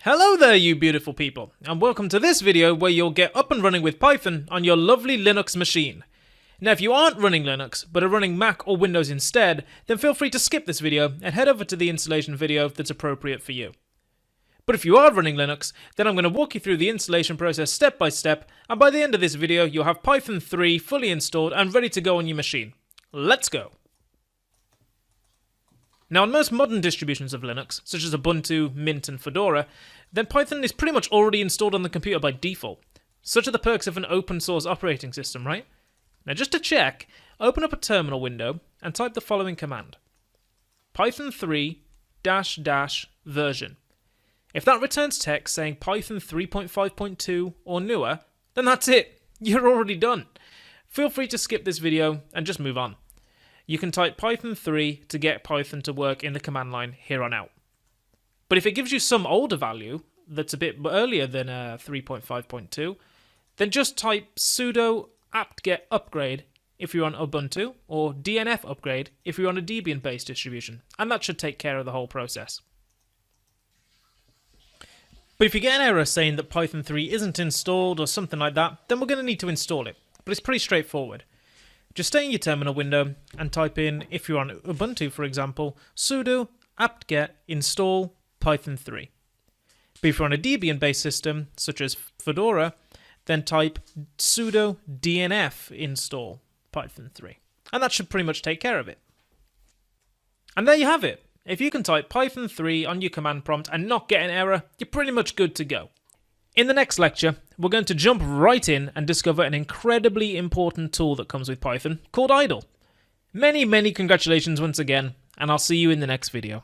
Hello there, you beautiful people, and welcome to this video where you'll get up and running with Python on your lovely Linux machine. Now, if you aren't running Linux, but are running Mac or Windows instead, then feel free to skip this video and head over to the installation video that's appropriate for you. But if you are running Linux, then I'm going to walk you through the installation process step by step, and by the end of this video, you'll have Python 3 fully installed and ready to go on your machine. Let's go! Now, on most modern distributions of Linux, such as Ubuntu, Mint, and Fedora, then Python is pretty much already installed on the computer by default. Such are the perks of an open source operating system, right? Now, just to check, open up a terminal window and type the following command: Python 3 -- version. If that returns text saying Python 3.5.2 or newer, then that's it. You're already done. Feel free to skip this video and just move on. You can type Python 3 to get Python to work in the command line here on out. But if it gives you some older value that's a bit earlier than 3.5.2, then just type sudo apt-get upgrade if you're on Ubuntu, or dnf upgrade if you're on a Debian-based distribution, and that should take care of the whole process. But if you get an error saying that Python 3 isn't installed or something like that, then we're going to need to install it. But it's pretty straightforward. Just stay in your terminal window and type in, if you're on Ubuntu for example, sudo apt-get install Python 3. But if you're on a Debian-based system, such as Fedora, then type sudo dnf install Python 3. And that should pretty much take care of it. And there you have it. If you can type Python 3 on your command prompt and not get an error, you're pretty much good to go. In the next lecture, we're going to jump right in and discover an incredibly important tool that comes with Python called idle. Many congratulations once again, and I'll see you in the next video.